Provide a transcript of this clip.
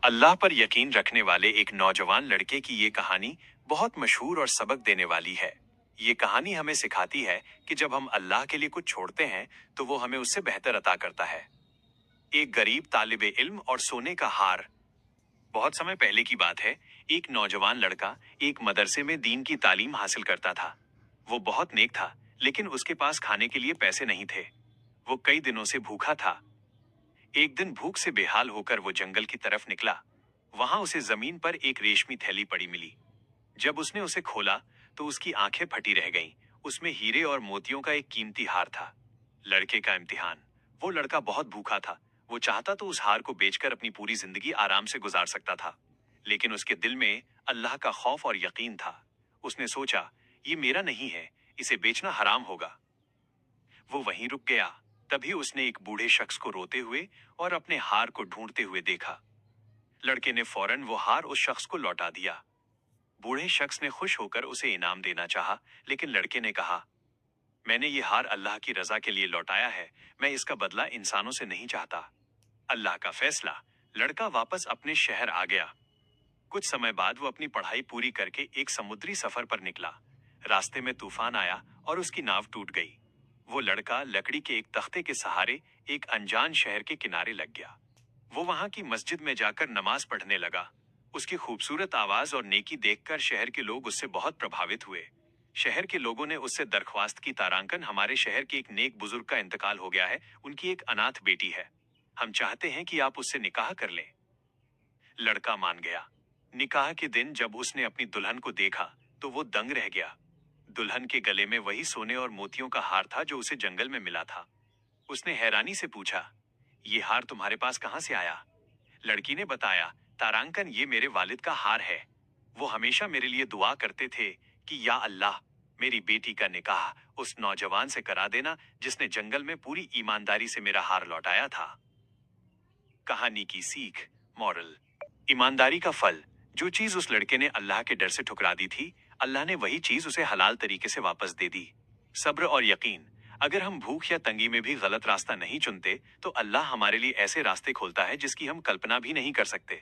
अल्लाह पर यकीन रखने वाले एक नौजवान लड़के की ये कहानी बहुत मशहूर और सबक देने वाली है। ये कहानी हमें सिखाती है कि जब हम अल्लाह के लिए कुछ छोड़ते हैं तो वो हमें उससे बेहतर अता करता है। एक गरीब तालिबे इल्म और सोने का हार। बहुत समय पहले की बात है। एक नौजवान लड़का एक मदरसे में दीन की तालीम हासिल करता था। वो बहुत नेक था, लेकिन उसके पास खाने के लिए पैसे नहीं थे। वो कई दिनों से भूखा था। एक दिन भूख से बेहाल होकर वो जंगल की तरफ निकला। वहां उसे जमीन पर एक रेशमी थैली पड़ी मिली। जब उसने उसे खोला तो उसकी आंखें फटी रह गईं। उसमें हीरे और मोतियों का एक कीमती हार था। लड़के का इम्तिहान। वो लड़का बहुत भूखा था। वो चाहता तो उस हार को बेचकर अपनी पूरी जिंदगी आराम से गुजार सकता था, लेकिन उसके दिल में अल्लाह का खौफ और यकीन था। उसने सोचा, ये मेरा नहीं है, इसे बेचना हराम होगा। वो वहीं रुक गया। तभी उसने एक बूढ़े शख्स को रोते हुए और अपने हार को ढूंढते हुए देखा। लड़के ने फौरन वो हार उस शख्स को लौटा दिया। बूढ़े शख्स ने खुश होकर उसे इनाम देना चाहा, लेकिन लड़के ने कहा, मैंने ये हार अल्लाह की रजा के लिए लौटाया है, मैं इसका बदला इंसानों से नहीं चाहता। अल्लाह का फैसला। लड़का वापस अपने शहर आ गया। कुछ समय बाद वो अपनी पढ़ाई पूरी करके एक समुद्री सफर पर निकला। रास्ते में तूफान आया और उसकी नाव टूट गई। वो लड़का लकड़ी के एक तख्ते के सहारे एक अनजान शहर के किनारे लग गया। वो वहां की मस्जिद में जाकर नमाज पढ़ने लगा। उसकी खूबसूरत आवाज और नेकी देखकर शहर के लोग उससे बहुत प्रभावित हुए। शहर के लोगों ने उससे दरख्वास्त की, तारांकन, हमारे शहर के एक नेक बुजुर्ग का इंतकाल हो गया है, उनकी एक अनाथ बेटी है, हम चाहते हैं कि आप उससे निकाह कर लें। लड़का मान गया। निकाह के दिन जब उसने अपनी दुल्हन को देखा तो वो दंग रह गया। दुल्हन के गले में वही सोने और मोतियों का हार था जो उसे जंगल में मिला था। उसने हैरानी से पूछा, ये हार तुम्हारे पास कहाँ से आया? लड़की ने बताया, तारांकन, ये मेरे वालिद का हार है। वो हमेशा मेरे लिए दुआ करते थे कि या अल्लाह, मेरी बेटी का निकाह उस नौजवान से करा देना जिसने जंगल में पूरी ईमानदारी से मेरा हार लौटाया था। कहानी की सीख। मॉरल। ईमानदारी का फल। जो चीज उस लड़के ने अल्लाह के डर से ठुकरा दी थी, अल्लाह ने वही चीज उसे हलाल तरीके से वापस दे दी। सब्र और यकीन। अगर हम भूख या तंगी में भी गलत रास्ता नहीं चुनते तो अल्लाह हमारे लिए ऐसे रास्ते खोलता है जिसकी हम कल्पना भी नहीं कर सकते।